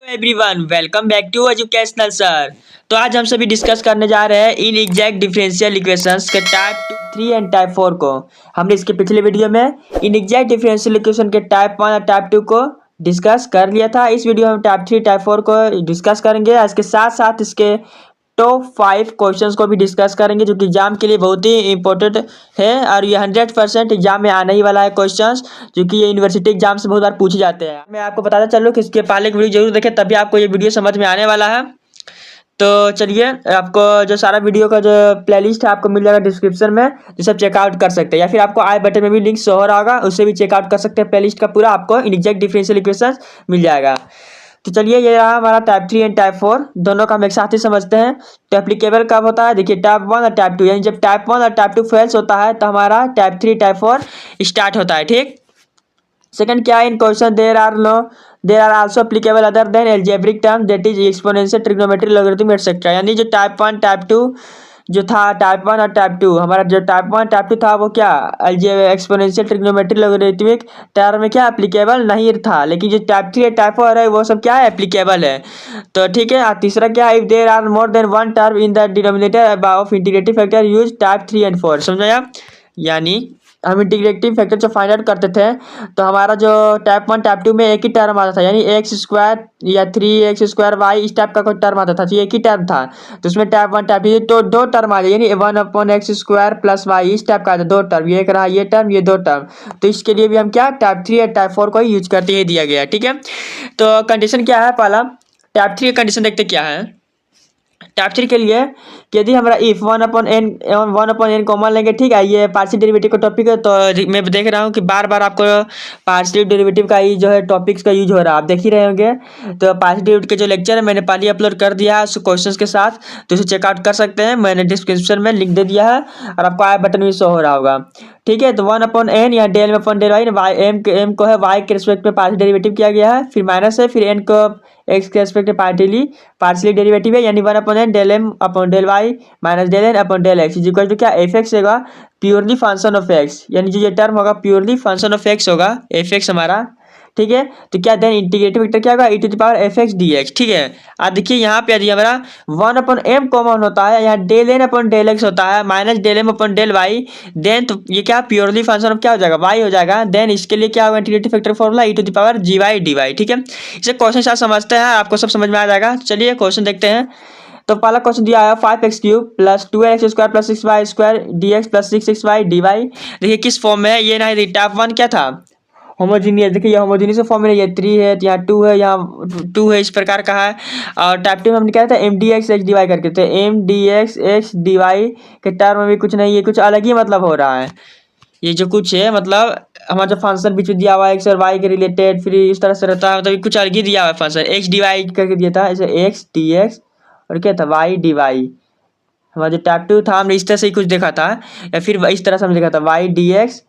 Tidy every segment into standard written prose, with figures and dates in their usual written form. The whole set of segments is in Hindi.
Everyone welcome back to educational sir. तो आज हम सभी डिस्कस करने जा रहे हैं इन एग्जैक्ट डिफरेंशियल इक्वेशंस के टाइप 3 एंड टाइप 4 को। हमने इसके पिछले वीडियो में इन एग्जैक्ट डिफरेंशियल इक्वेशन के टाइप 1 और टाइप 2 को डिस्कस कर लिया था। इस वीडियो में हम टाइप 3 टाइप 4 को डिस्कस करेंगे। इसके साथ साथ इसके टॉप 5 क्वेश्चंस को भी डिस्कस करेंगे जो कि एग्जाम के लिए बहुत ही इंपॉर्टेंट है और ये 100% एग्जाम में आने ही वाला है क्वेश्चंस, जो कि ये यूनिवर्सिटी एग्जाम से बहुत बार पूछे जाते हैं। मैं आपको बताता चलूँ कि इसके पहले की वीडियो जरूर देखें, तभी आपको ये वीडियो समझ में आने वाला है। तो चलिए, आपको जो सारा वीडियो का जो प्लेलिस्ट है आपको मिल जाएगा डिस्क्रिप्शन में, जिसे आप चेकआउट कर सकते हैं, या फिर आपको आई बटन में भी लिंक शो हो रहा होगा, उससे भी चेकआउट कर सकते हैं। प्लेलिस्ट का पूरा आपको इनएग्जैक्ट डिफरेंशियल इक्वेशंस मिल जाएगा। तो चलिए, ये रहा हमारा टाइप 3 एंड टाइप 4, दोनों का हम एक साथ ही समझते हैं। तो एप्लीकेबल कब होता है, देखिए टाइप 1 और टाइप 2, यानी जब टाइप 1 और टाइप 2 फेल्स होता है तो हमारा टाइप 3 टाइप 4 स्टार्ट होता है। ठीक। सेकंड क्या है, in question there are also applicable other than algebraic term that is exponential trigonometry logarithm etcetera. यानी जो टाइप 1 टाइप 2 जो था, टाइप 1 और टाइप 2, हमारा जो टाइप 1 टाइप 2 था वो क्या एक्सपोनेंशियल ट्रिग्नोमेट्री लॉगरिथमिक टर्म में क्या एप्लीकेबल नहीं था, लेकिन जो टाइप 3 टाइप 4 है वो सब क्या है, एप्लीकेबल है। तो ठीक है। तीसरा क्या है, if there are more than one term in the denominator of integrative factor use type 3 and 4। समझाया? यानी हम इंटीग्रेटिव फैक्टर जब फाइंड आउट करते थे तो हमारा जो टाइप 1 टाइप 2 में एक ही टर्म आता था, यानी एक्स स्क्वायर या 3x² वाई, इस टाइप का कोई टर्म आता था, तो एक ही टर्म था। तो उसमें टाइप 1 टाइप 2 तो दो टर्म आ जाए, यानी 1/x² प्लस वाई, इस टाइप का आता है दो टर्म, ये एक रहा ये टर्म, ये दो टर्म। तो इसके लिए भी हम क्या टाइप 3 या टाइप 4 को यूज करते ही दिया गया। ठीक है। तो कंडीशन क्या है, पहला टाइप 3 का कंडीशन देखते क्या है। टाइप 3 के लिए यदि हमारा इफ 1/n कॉमन लेंगे, ठीक है, ये पार्शियल डेरिवेटिव का टॉपिक है, तो मैं देख रहा हूँ कि बार बार आपको पार्शियल डेरिवेटिव का ही जो है टॉपिक्स का यूज हो रहा है, आप देख ही रहे होंगे। तो पार्शियल डेरिवेटिव के जो लेक्चर है मैंने पहले अपलोड कर दिया है उस क्वेश्चंस के साथ, तो इसे चेकआउट कर सकते हैं, मैंने डिस्क्रिप्शन में लिंक दे दिया है और आपको आई बटन भी शो हो रहा होगा। ठीक है। तो 1/n या डेल में अपन डेल वाई, एम को है वाई के रिस्पेक्ट में पार्शियल डेरिवेटिव किया गया है, फिर माइनस है, फिर एन को एक्स के रिस्पेक्ट में पार्शियली डेरिवेटिव है, यानी 1/n del M upon del Y minus del N upon del X is equal to क्या, एफ एक्स होगा प्योरली फंक्शन ऑफ एक्स, यानी जो ये टर्म होगा प्योरली फंक्शन ऑफ एक्स होगा, एफ एक्स हमारा। ठीक है। तो क्या देन इंटीग्रेटिव वेक्टर क्या होगा, E to the power F X D X. ठीक है। अब देखिए यहाँ पे यदि हमारा 1/m कॉमन होता है, यहाँ del N upon del X होता है minus del M upon del Y, then तो ये क्या प्योरली फंक्शन ऑफ क्या हो जाएगा, वाई हो जाएगा। देन इसके लिए क्या होगा, integrative factor formula E to the power G Y D Y. ठीक है। इसे क्वेश्चन साथ समझते हैं, आपको सब समझ में आ जाएगा। चलिए क्वेश्चन देखते हैं। तो पहला क्वेश्चन दिया है 5x³ plus 2x² plus 6y² dx plus 6xy dy। देखिए किस फॉर्म में है ये, ना टाइप 1 क्या था, होमोजीनियस। देखिए ये होमोजीनियस फॉर्म में, ये 3 है, यहाँ 2 है, यहाँ 2 है, इस प्रकार का है। और टाइप 2 में हमने क्या था, mdx x dy करके, तो mdx x dy के टर्म में भी कुछ नहीं है, कुछ अलग ही मतलब हो रहा है। ये जो कुछ है मतलब हमारा जो फंक्शन बीच में दिया हुआ है एक्स और वाई के रिलेटेड, फिर इस तरह से रहता है, मतलब कुछ अलग ही दिया हुआ है फंक्शन, एक्स डी वाई करके दिया था, ऐसे एक्स डी एक्स और क्या था वाई डी वाई। हमारा जो टाइप 2 था हमने इस तरह से ही कुछ देखा था, या फिर इस तरह से हमने देखा था वाई डी एक्स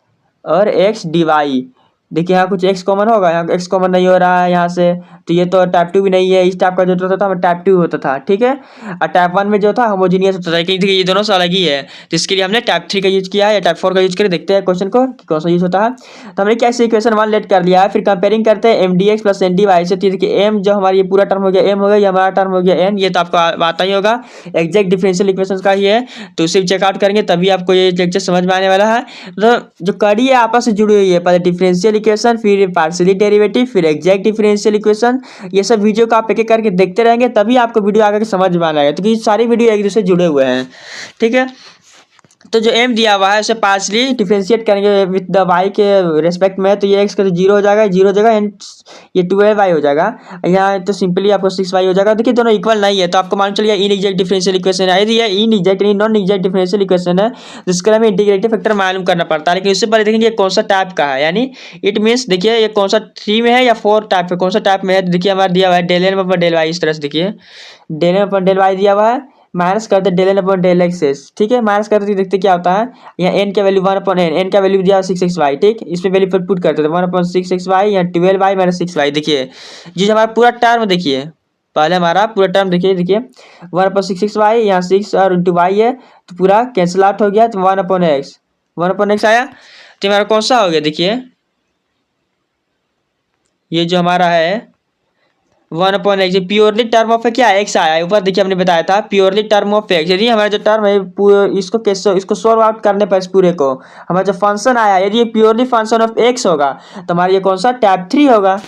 और एक्स डी वाई। देखिए यहाँ कुछ एक्स कॉमन होगा, यहाँ एक्स कॉमन नहीं हो रहा है यहाँ से, तो ये तो टाइप 2 भी नहीं है। इस टाइप का जो होता था टाइप 2 होता था। ठीक है। और टाइप 1 में जो था होमोजीनियस होता था, लेकिन ये दोनों से अलग ही है, तो इसके लिए हमने टाइप 3 का यूज किया है, या टाइप 4 का यूज करके देखते हैं क्वेश्चन को कि कौन सा यूज होता है। तो हमने कैसे इक्वेशन 1 लेट कर लिया है, फिर कंपेयरिंग करते हैं M D X plus N D Y से। देखिए एम जो हमारी ये पूरा टर्म हो गया एम हो गया, ये हमारा टर्म हो गया एन, ये तो आपको आता ही होगा, एग्जैक्ट डिफरेंशियल इक्वेशन का ही है, तो उसे भी चेकआउट करेंगे तभी आपको ये लेक्चर समझ में आने वाला है। तो जो कड़ी है आपस से जुड़ी हुई है, पहले डिफरेंशियल इक्वेशन, फिर पार्शियली डेरिवेटिव, फिर एग्जैक्ट डिफरेंशियल इक्वेशन, ये सब वीडियो को आप एक एक करके देखते रहेंगे तभी आपको वीडियो आगे समझ में आएगा, क्योंकि सारी वीडियो एक दूसरे से जुड़े हुए हैं। ठीक है। तो जो m दिया हुआ है उसे पार्शली डिफरेंशिएट करेंगे विद द y के रेस्पेक्ट में, तो ये x का तो 0 हो जाएगा, 0 हो जाएगा, एंड ये 12y हो जाएगा। यहाँ तो सिंपली आपको 6y हो जाएगा। देखिए दोनों इक्वल नहीं है, तो आपको मालूम चल गया इन एग्जैक्ट डिफरेंशियल इक्वेशन है। यदि ये in exact non exact differential equation है जिसके हमें इंटीग्रेटिव फैक्टर मालूम करना पड़ता है, लेकिन उससे पहले देखेंगे कौन सा टाइप का है, यानी इट मीन्स देखिए ये कौन सा 3 में है या 4 टाइप में, कौन सा टाइप में है। देखिए हमारा दिया हुआ है del N upon del Y, इस तरह से देखिए del N upon del Y दिया हुआ है, माइनस करते del N upon del X एस। ठीक है। माइनस करते देखते क्या होता है, यहाँ एन का वैल्यू 1/n, एन का वैल्यू दिया 6xy। ठीक, इसमें वैल्यू पर पुट करते थे 1/6xy, यहाँ 12y माइनस 6y। देखिए जी हमारा पूरा टर्म देखिए, पहले हमारा पूरा टर्म देखिए, देखिए 1/6xy, यहाँ 6 और इंटू वाई है, तो पूरा कैंसिल आउट हो गया, तो 1/x आया। तो हमारा कौन सा हो गया, देखिए ये जो हमारा है one upon x purely term of क्या एक्स आया ऊपर देखिए हमने बताया था प्योरली टर्म ऑफ एक्स। यदि हमारा जो टर्म है इसको कैसे इसको सोल्व आउट करने पर इस पूरे को हमारा जो फंक्शन आया यदि ये प्योरली फंक्शन ऑफ एक्स होगा तो हमारा ये कौन सा टाइप 3 होगा।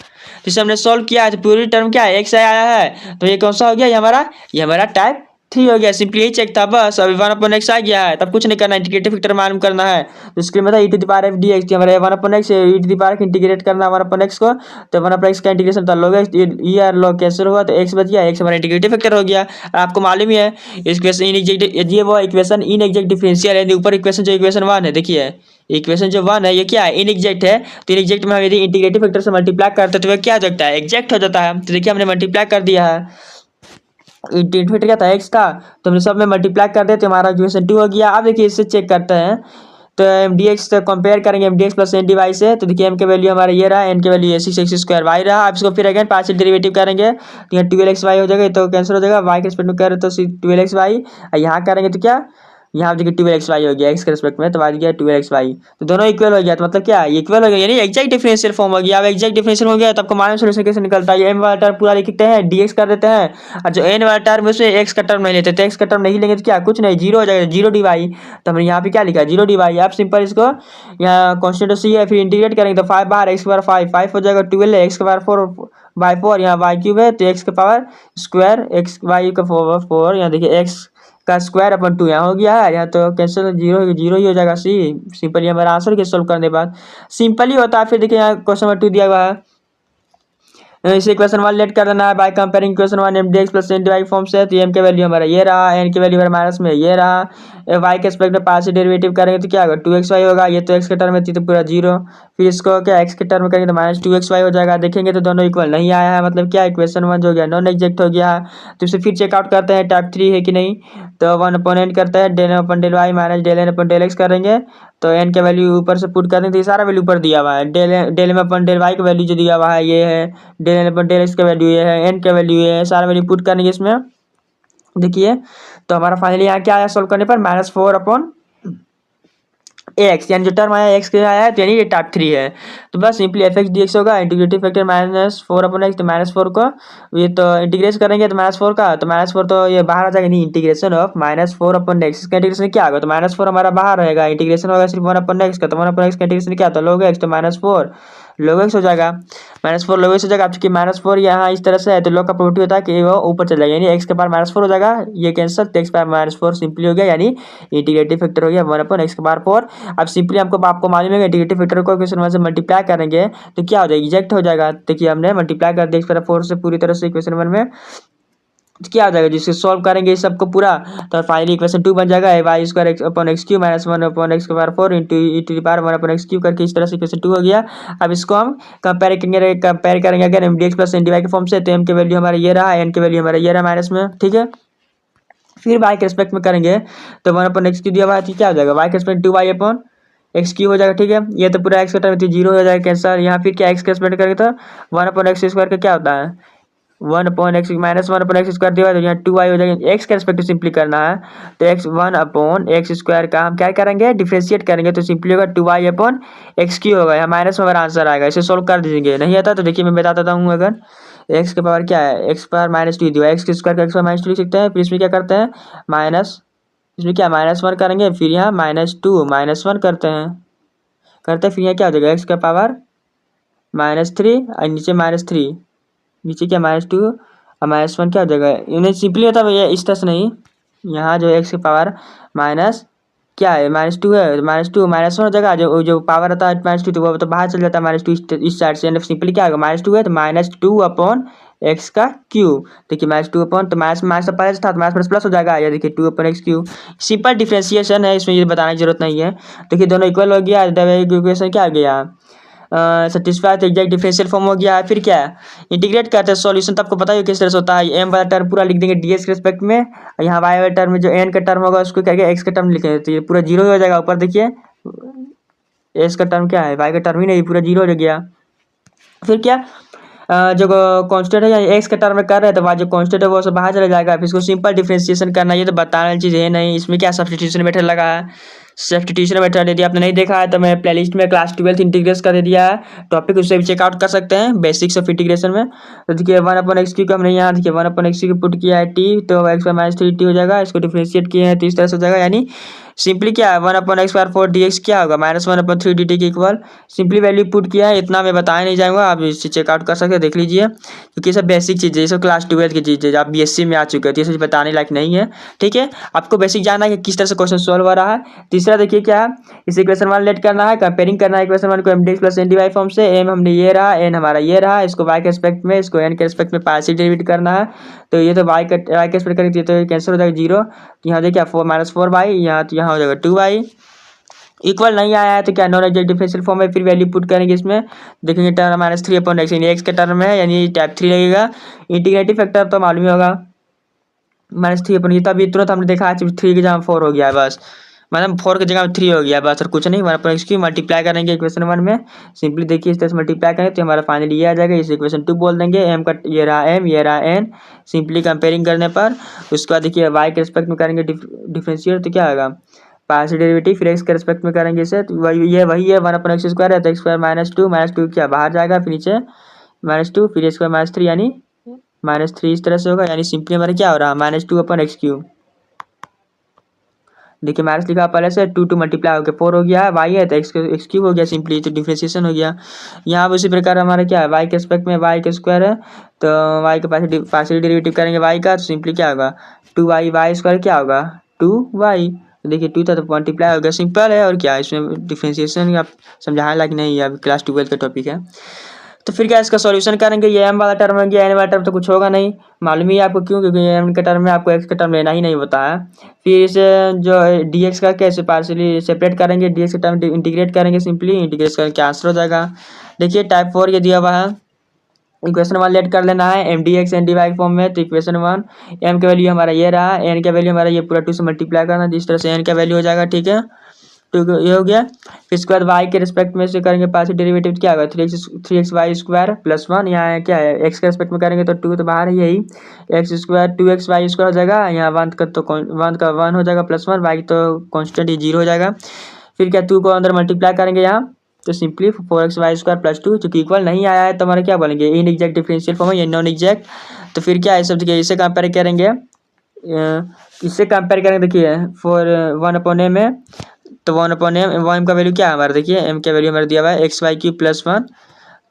जिसे हमने सोल्व किया है तो प्योरली टर्म क्या है एक्स आया है तो ये कौन सा हो गया ये हमारा टाइप 3 हो गया। सिंपली यही चेक था बस। अभी वन अपॉन एक्स आ गया है तब कुछ नहीं करना इंटीग्रेटिव फैक्टर मालूम करना है तो इसके मतलब E to the power F D X हमारे one upon X E to the power integrate करना वन अपॉन एक्स को तो वन अपॉन एक्स का इंटीग्रेशन तो लोग ई आर लोग कैंसिल हुआ तो एक्स बच गया एक्स हमारा इंटीग्रेटिव फैक्टर हो गया। और आपको मालूम ही है इक्वेशन इनएग्जैक्ट ये वो इक्वेशन इनएग्जैक्ट डिफरेंशियल है ऊपर इक्वेशन जो इक्वेशन 1 है देखिए इक्वेशन जो 1 है ये क्या है इनएग्जैक्ट है तो इनएग्जैक्ट में हम यदि इंटीग्रेटिव फैक्टर से मल्टीप्लाई करते हैं तो वह क्या हो जाता है एग्जैक्ट हो जाता है। तो देखिए हमने मल्टीप्लाई कर दिया है इंटीग्रेटिव फैक्टर क्या था एक्स का तो हमने सब में मल्टीप्लाई कर दिया तो हमारा इक्वेशन 2 हो गया। अब देखिए इससे चेक करते हैं तो एम डी एक्स कंपेयर करेंगे M D X plus N D Y से तो देखिए एम के वैल्यू हमारा ये रहा एन के value six X square Y रहा। अब इसको फिर अगेन पार्शियल डेरिवेटिव करेंगे तो यहाँ 12xy हो जाएगा तो कैंसिल हो जाएगा वाई के रिस्पेक्ट में करें तो 12xy यहाँ करेंगे तो क्या यहाँ देखिए 12xy हो गया एक्स के रिस्पेक्ट में तो आ गया 12xy तो दोनों इक्वल हो गया तो मतलब क्या इक्वल हो गया यानी एक्जैक्ट डिफरेंशियल फॉर्म हो गया। अब एक्जैक्ट डिफरेंशियल हो गया तो आपको माइनस सोल्यूशन कैसे निकलता है एम वाला टर्म पूरा लिखते हैं dx कर देते हैं और जो एन वाला टर्म उसमें एक्स का टर्म नहीं लेते तो एक्स का टर्म नहीं लेंगे तो क्या कुछ नहीं जीरो हो जाएगा जीरो डी वाई तो हमने यहाँ पे क्या लिखा जीरो डी वाई। आप सिंपल इसको यहाँ कॉन्स्टेंट सी है फिर इंटीग्रेट करेंगे तो 5 बाहर एक्स के पावर 5 हो जाएगा 12 एक्स के पावर 4/4 यहाँ वाई क्यूब है तो एक्स के पावर स्क्वायर एक्स वाई का 4 यहाँ देखिए एक्स का स्क्वायर अपन 2 यहाँ हो गया है यहाँ तो कैंसिल जीरो ही हो जाएगा सी सिंपली हमारा आंसर के सोल्व करने के बाद सिंपली होता है। फिर देखिए यहाँ क्वेश्चन नंबर 2 दिया हुआ है इसे इक्वेशन 1 लेट कर देना है by comparing equation 1 M D X plus N D Y form से तो एम के वैल्यू हमारा ये रहा एन की वैल्यू हमारा माइनस में ये रहा वाई के रिस्पेक्ट में पार्शियल डेरिवेटिव करेंगे तो क्या होगा 2xy होगा ये तो एक्स के टर्म में थी तो पूरा जीरो फिर इसको क्या एक्स के टर्म में करेंगे तो माइनस 2xy हो जाएगा। देखेंगे तो दोनों इक्वल नहीं आया है मतलब क्या इक्वेशन 1 जो हो गया नॉन एग्जैक्ट हो गया तो इसे फिर चेकआउट करते हैं टाइप 3 है कि नहीं तो 1 अपॉन एन करते हैं del upon del Y minus del N upon del X करेंगे तो एन के वैल्यू ऊपर से पुट कर दें तो ये सारा वैल्यू ऊपर दिया हुआ है del M upon del Y का वैल्यू जो दिया हुआ है ये है del N upon del X का वैल्यू ये है एन का वैल्यू ये है सारा वैल्यू पुट करेंगे इसमें देखिए तो हमारा फाइनली यहाँ क्या आया सोल्व करने पर -4 अपॉन एक्स यानी जो टर्म आया एक्स के आया है तो यानी ये टाइप 3 है तो बस simply F X D x होगा इंटीग्रेटिव फैक्टर -4 अपॉन एक्स तो -4 को ये तो इंटीग्रेट करेंगे तो -4 का तो -4 तो ये बाहर आ जाएगा नहीं इंटीग्रेशन ऑफ -4 अपॉन एक्स इसका इंटीग्रेशन क्या होगा तो -4 हमारा बाहर रहेगा इंटीग्रेशन होगा सिर्फ 1 अपॉन एक्स का तो 1 अपॉन एक्स का इंटीग्रेशन क्या होता है log x तो -4 log x हो जाएगा -4 log x हो जाएगा। आप चूंकि -4 यहाँ इस तरह से है तो log का प्रॉपर्टी होता है कि वो ऊपर चल जाएगा यानी x के पावर -4 हो जाएगा ये कैंसिल तो x पावर -4 सिंपली हो गया यानी इंटीग्रेटिव फैक्टर हो गया 1 अपॉन x के पावर 4। अब सिंपली आपको मालूम है इंटीग्रेटिव फैक्टर को इक्वेशन 1 से मल्टीप्लाई करेंगे तो क्या हो जाएगा एग्जैक्ट हो जाएगा। देखिए हमने मल्टीप्लाई कर दिया x पावर 4 से पूरी तरह से इक्वेशन 1 में तो क्या आ जाएगा जिससे सॉल्व करेंगे इस सबको पूरा तो फाइनली इक्वेशन 2 बन जाएगा Y square X upon X cube minus 1 upon X के power 4 into E to the power 1 upon X cube करके इस तरह से इक्वेशन 2 हो गया। अब इसको हम कंपेयर करेंगे अगर M D X plus N D Y के फॉर्म से तो एम के वैल्यू हमारा ये रहा एन के वैल्यू हमारा ये रहा माइनस में ठीक है। फिर वाई के रिस्पेक्ट में करेंगे तो 1 अपॉन एक्स क्यू दिया हुआ है क्या हो जाएगा वाई के respect 2 Y upon X Q हो जाएगा ठीक है। ये तो पूरा एक्स का टर्म जीरो हो जाएगा कैंसर यहाँ फिर क्या एक्स के रिस्पेक्ट करेंगे तो 1 अपॉन एक्स स्क्वायर का क्या होता है 1 upon x -1 upon x square दिया तो यहाँ 2y हो जाएगा एक्स के रिस्पेक्ट सिंपली करना है तो एक्स 1 अपॉन एक्स स्क्वायर का हम क्या करेंगे डिफरेंशिएट करेंगे तो सिंपली होगा 2y अपॉन एक्स क्यू होगा यहाँ माइनस में हमारा आंसर आएगा इसे सोल्व कर दीजिए नहीं आता तो देखिए मैं बता देता हूँ अगर एक्स के पावर क्या है एक्स पावर -2 दिया एक्स के स्क्वायर का एक्स पावर -2 लिख सकते हैं फिर इसमें क्या करते हैं माइनस इसमें क्या -1 करेंगे फिर यहाँ -2 -1 करते हैं फिर यहाँ क्या हो जाएगा एक्स का पावर -3 और नीचे -3 नीचे क्या -2 और -1 क्या हो जाएगा इन्हें सिंपली होता है इस तरह से नहीं यहाँ जो एक्स की पावर माइनस क्या है -2 है -2 -1 हो जाएगा जो पावर होता है -2 तो वो तो बाहर चल जाता है -2 इस साइड से सिंपली क्या होगा -2 है तो -2 अपॉन एक्स का क्यूब देखिए -2 अपॉन तो माइनस तो पहले था तो माइनस प्लस हो जाएगा या देखिए 2 upon x cube simple differentiation है इसमें ये बताने की जरूरत नहीं है। देखिए दोनों इक्वल हो गया इक्वेशन क्या आ गया सेटिस्फाई तो एग्जैक्ट डिफरेंशियल फॉर्म हो गया है। फिर क्या इंटीग्रेट करते हैं सॉल्यूशन तो आपको पता ही किस तरह से होता है एम वाला टर्म पूरा लिख देंगे डीएक्स के रिस्पेक्ट में यहाँ वाई वाले टर्म में जो एन का टर्म होगा उसको करके एक्स का टर्म लिखेंगे तो ये पूरा जीरो हो जाएगा ऊपर देखिए एक्स का टर्म क्या है वाई का टर्म ही नहीं पूरा जीरो हो गया। फिर क्या जो कांस्टेंट है या एक्स का टर्म में कर रहे हैं तो वहाँ जो कांस्टेंट है वो सब बाहर चला जाएगा फिर इसको सिंपल डिफरेंशिएशन करना ये तो बताने वाली चीज़ है नहीं इसमें क्या सब्स्टिट्यूशन मेथड लगा है सब्स्टिट्यूशन मेथड यदि आपने नहीं देखा है तो मैं प्लेलिस्ट में क्लास 12th इंटीग्रेशन का दे दिया है टॉपिक, उससे भी चेकआउट कर सकते हैं बेसिक्स ऑफ इंटीग्रेशन में। तो देखिए 1/x³ को हमने यहाँ देखिए 1/x³ पुट किया है t, तो x/-3t हो जाएगा। इसको डिफरेंशिएट किए हैं तो इस तरह से हो जाएगा, यानी सिंपली क्या है 1/x²4dx क्या होगा -1/3dt के इक्वल। सिंपली वैल्यू पुट किया है, इतना मैं बताया नहीं जाऊँगा, आप इसे चेकआउट कर सकते हैं, देख लीजिए, क्योंकि ये सब बेसिक चीज़ें, ये सब क्लास 12th की चीज़ें आप बीएससी में आ चुके हैं तो ये सब बताने लायक नहीं है। ठीक है, आपको बेसिक जानना है कि किस तरह से क्वेश्चन सॉल्व हो रहा है। तीसरा देखिए क्या है, इस इक्वेशन 1 लेट करना है, कंपेयरिंग करना है इक्वेशन 1 को mdx प्लस ndy फॉर्म से। m हमने ये रहा, n हमारा ये रहा, इसको y के रिस्पेक्ट में, इसको n के रिस्पेक्ट में पार्शियल डेरिवेटिव करना है। तो ये तो y के रिस्पेक्ट करेंगे तो कैंसिल हो जाएगा 0, यहाँ देखिए 4 यहाँ तो यहाँ हो जाएगा 2y। इक्वल नहीं आया है तो क्या नॉन एग्जैक्ट डिफरेंशियल फॉर्म है, फिर वैल्यू पुट करेंगे इसमें, देखेंगे टर्म -3/x, यानी x के टर्म में है, यानी टाइप 3 लगेगा। इंटीग्रेटिव फैक्टर तो मालूम ही होगा -3/, तब तुरंत हमने देखा है 3 की जगह 4 हो गया है बस, मतलब 4 की जगह 3 हो गया है बस, और कुछ नहीं। 1/x³ मल्टीप्लाई करेंगे इक्वेशन 1 में, सिंपली देखिए इस तरह से मल्टीप्लाई करेंगे तो हमारा फाइनली ये आ जाएगा। इस इक्वेशन 2 बोल देंगे, m का ये रहा m, ये रहा n, सिंपली कंपेयरिंग करने पर। उसके बाद देखिए y के रिस्पेक्ट में करेंगे डिफरेंशिएट तो क्या होगा पार्शियल डेरिवेटिव, फिर x के रिस्पेक्ट में करेंगे इसे, तो वही है 1/x² है तो x² -2 क्या बाहर जाएगा, फिर नीचे -2, फिर x²-3 यानी -3 इस तरह से होगा, यानी सिंपली हमारा क्या हो रहा है -2/x³। देखिए माइनस लिखा पहले से, 2 मल्टीप्लाई होकर 4 हो गया है, y है तो x³ हो गया, सिंपली तो डिफरेंशिएशन हो गया। यहाँ पर उसी प्रकार हमारा क्या है y के रिस्पेक्ट में y² है, तो y के पार्शियल डेरिवेटिव करेंगे y का, तो सिंपली क्या होगा 2y, y² क्या होगा 2y। तो देखिए 2 था तो मल्टीप्लाई हो गया, सिंपल है, और क्या इसमें डिफरेंशिएशन आप समझाने लायक नहीं है, अभी क्लास 12 का टॉपिक है। तो फिर क्या इसका सॉल्यूशन करेंगे, ये m वाला टर्म हो गया, n वाला टर्म तो कुछ होगा नहीं, मालूम ही है आपको क्यों, क्योंकि m के टर्म में आपको x का टर्म लेना ही नहीं होता है। फिर इसे जो dx का कैसे पार्शियली सेपरेट करेंगे, dx का टर्म इंटीग्रेट करेंगे, सिंपली इंटीग्रेट करके आंसर हो जाएगा। देखिए टाइप 4 ये दिया हुआ है, इक्वेशन 1 लेट कर लेना है mdx एंड dy फॉर्म में, तो इक्वेशन 1 m का वैल्यू हमारा ये रहा, n का वैल्यू हमारा ये पूरा 2 से मल्टीप्लाई करना, जिस तरह से n का वैल्यू हो जाएगा। ठीक है, तो ये हो गया। फिर इसके बाद y के रिस्पेक्ट में से करेंगे पार्शियल डेरिवेटिव, क्या होगा 3xy² प्लस 1, यहाँ क्या है x के रिस्पेक्ट में करेंगे तो 2 तो बाहर है, यही x² 2xy² हो जाएगा, यहाँ 1 का तो 1 का 1 हो जाएगा प्लस 1, y तो कॉन्स्टेंट ही 0 हो जाएगा। फिर क्या 2 को अंदर मल्टीप्लाई करेंगे यहाँ, तो सिंपली 4xy² प्लस 2, जो कि इक्वल नहीं आया है तो हमारा क्या बोलेंगे इन एग्जैक्ट डिफरेंशियल फॉर्म है, ये नॉन एग्जैक्ट। तो फिर क्या है सब देखिए इसे कंपेयर करेंगे, इससे कंपेयर करेंगे, देखिए 1/m है तो 1/m का वैल्यू क्या है हमारा, देखिए m का वैल्यू हमारा दिया हुआ है xy³ प्लस 1,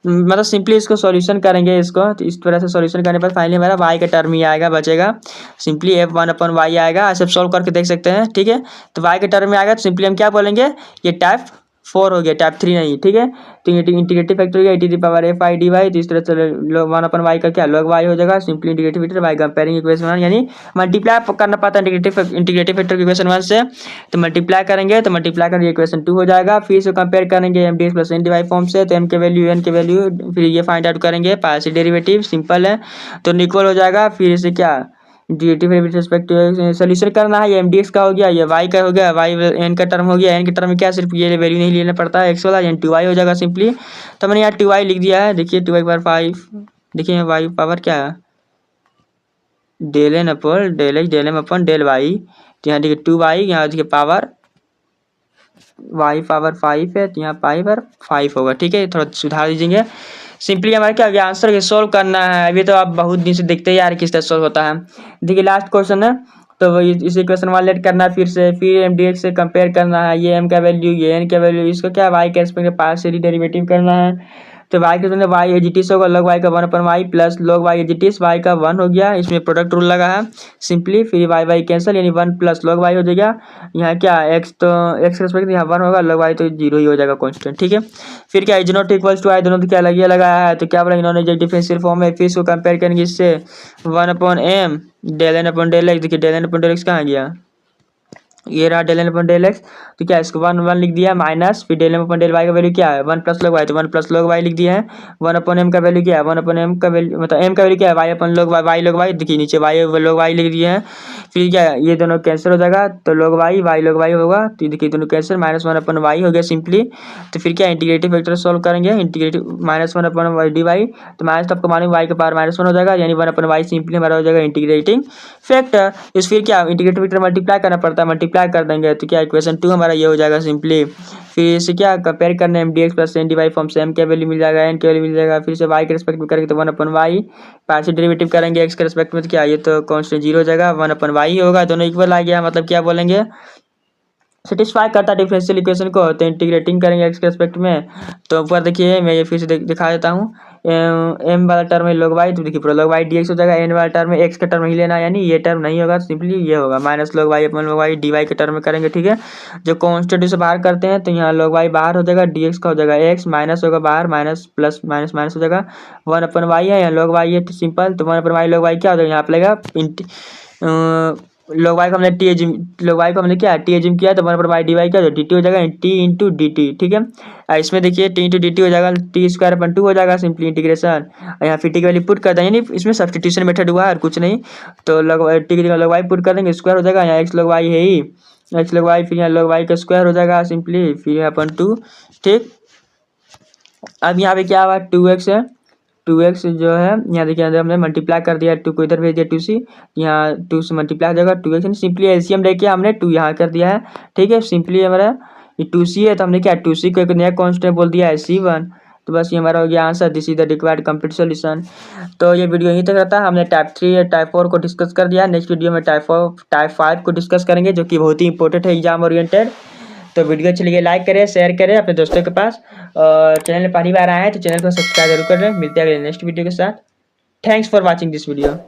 मतलब सिंपली इसको सॉल्यूशन करेंगे इसको, तो इस तरह से सॉल्यूशन करने पर फाइनली हमारा y का टर्म ही आएगा, बचेगा सिंपली f1/y आएगा, सब सॉल्व करके देख सकते हैं। ठीक है, तो y के टर्म में आएगा तो सिंपली हम क्या बोलेंगे ये टाइप 4 हो गया, टाइप 3 नहीं। ठीक है, तो इंटीग्रेटिव फैक्टर हो गया e⁻f(i)dy, तो इस तरह से 1/y का क्या log y हो जाएगा, simply integrative factor y comparing equation 1, यानी मल्टीप्लाई करना पड़ता है इंटीग्रेटिव फैक्टर की इक्वेशन 1 से, तो मल्टीप्लाई करेंगे तो मल्टीप्लाई करके इक्वेशन 2 हो जाएगा। फिर से कंपेयर करेंगे mdx प्लस ndy फॉर्म से, तो m के वैल्यू n के वैल्यू, फिर ये फाइंड आउट करेंगे पार्शियल डेरिवेटिव, सिंपल है तो इक्वल हो जाएगा। फिर इसे क्या integrative with respect to solution करना है, ये mdx का हो गया, ये y का हो गया, y n का टर्म हो गया, n के टर्म में क्या सिर्फ ये वैल्यू नहीं लेना पड़ता है x वाला, यानी 2y हो जाएगा सिंपली। तो मैंने यहाँ 2y लिख दिया है, देखिए 2y पावर 5, देखिए y पावर क्या है del n upon del x del m upon del y, तो यहाँ देखिए 2y, यहाँ देखिए पावर y पावर 5 है तो यहाँ पावर 5 होगा। ठीक है, थोड़ा सुधार दीजिएंगे। सिंपली हमारे क्या गया आंसर के सोल्व करना है, अभी तो आप बहुत दिन से देखते ही यार किस तरह सोल्व होता है। देखिए लास्ट क्वेश्चन है, तो वही इस इक्वेशन 1 लेट करना है, फिर mdx से कंपेयर करना है, ये m का वैल्यू ये n का वैल्यू, इसको क्या y के रिस्पेक्ट में पार्शियली डेरिवेटिव करना है, तो y के सामने y एजिटिस होगा log y का 1/y plus log y एजिटिस y का 1 हो गया, इसमें प्रोडक्ट रूल लगा है सिंपली, फिर y कैंसिल, यानी 1 प्लस log y हो जाएगा। यहाँ क्या x तो x के रिस्पेक्ट में यहाँ 1 होगा, log y तो 0 ही हो जाएगा कांस्टेंट। ठीक है, फिर क्या is not equals to i, दोनों तो क्या लगिए लगाया है, तो क्या बोला नॉन एग्जैक्ट डिफरेंशियल फॉर्म है। फिर इसको कंपेयर करेंगे इससे 1/m del n upon del x, देखिए del n upon del x कहाँ गया, ये रहा del n upon del x, तो क्या इसको 1 लिख दिया माइनस, फिर del m upon del y का वैल्यू क्या है 1 प्लस log y, तो 1 प्लस log y लिख दिया है। 1/m का वैल्यू क्या है 1/m का वैल्यू मतलब m का वैल्यू क्या है y अपन log y log y, देखिए नीचे y log y लिख दिए हैं। फिर क्या है ये दोनों कैंसिल हो जाएगा, तो log y log y होगा, तो देखिए दोनों कैंसिल, -1/y हो गया सिंपली। तो फिर क्या इंटीग्रेटिव फैक्टर सॉल्व करेंगे, इंटीग्रेटिव -1/y तो माइनस तो आपको मालूम y का पावर -1 हो जाएगा, यानी 1/y सिंपली हमारा हो जाएगा इंटीग्रेटिंग फैक्टर। इस फिर क्या इंटीग्रेटिव फैक्टर मल्टीप्लाई करना पड़ता है, मल्टीप्लाई कर देंगे तो क्या इक्वेशन 2 हमारा ये हो जाएगा सिंपली। फिर इसे क्या कंपेयर करना है, mdx plus N D Y form से m का वैल्यू मिल जाएगा, n का वैल्यू मिल जाएगा। फिर से y के रिस्पेक्ट में करेंगे तो 1/y, पार्शियल डेरिवेटिव करेंगे x के रिस्पेक्ट में तो क्या ये तो कांस्टेंट 0 हो जाएगा, 1/y होगा, दोनों इक्वल आ गया। मतलब क्या बोलेंगे, सेटिस्फाई करता है डिफरेंशियल इक्वेशन को। तो इंटीग्रेटिंग करेंगे एक्स के रिस्पेक्ट में तो ऊपर देखिए मैं ये फिर से दिखा देता हूँ। एम वाला टर्म है log y, तो देखिए पूरा log y dx हो जाएगा। एन वाला टर्म है एक्स का टर्म ही लेना, यानी ये टर्म नहीं होगा, सिंपली ये होगा माइनस log y अपन log y dy के टर्म में करेंगे, ठीक है। जो कॉन्स्टेंट से बाहर करते हैं तो यहाँ log y बाहर हो जाएगा, dx का हो जाएगा x, माइनस होगा बाहर, माइनस प्लस माइनस माइनस हो जाएगा, 1/y है, यहाँ log y है सिंपल, तो 1/y log y क्या हो जाएगा, यहाँ पे लगेगा log y को हमने क्या टी एजिम किया तो 1/y dy क्या डी टी हो जाएगा, टी इंटू डी टी, ठीक है। इसमें देखिए टी इंटू डी टी हो जाएगा, टी स्क्वायर अपन 2 हो जाएगा सिंपली इंटीग्रेशन। यहाँ फिर टी की वैल्यू पुट कर देंगे, यानी इसमें सब्सटीट्यूशन मेथड हुआ है और कुछ नहीं। तो टी की जगह log y पुट कर देंगे, स्क्वायर हो जाएगा, यहाँ एक्स log y है ही, एक्स log y, फिर यहाँ log y का स्क्वायर हो जाएगा सिंपली, फिर अपन 2, ठीक। अब यहाँ पे क्या हुआ 2x है, 2x जो है यहाँ देखिए हमने मल्टीप्लाई कर दिया, 2 को इधर भेज दिया 2c, यहाँ 2 से मल्टीप्लाई हो जाएगा 2x, सिंपली एलसीएम लेके हमने 2 यहाँ कर दिया है, ठीक है। सिंपली हमारा ये 2c है तो हमने क्या 2c को एक नया कांस्टेंट बोल दिया है c1। तो बस ये हमारा हो गया answer, this is the required complete solution. तो ये वीडियो यहीं तक रहता है, हमने टाइप 3 या टाइप 4 को डिस्कस कर दिया। नेक्स्ट वीडियो में टाइप 5 को डिस्कस करेंगे, जो कि बहुत ही इंपॉर्टेंट है एग्जाम ओरिएंटेड। तो वीडियो अच्छी लगी लाइक करें, शेयर करें अपने दोस्तों के पास, और चैनल में पहली बार आए हैं तो चैनल को सब्सक्राइब जरूर कर लें। मिलते हैं अगले नेक्स्ट वीडियो के साथ। Thanks for watching this video.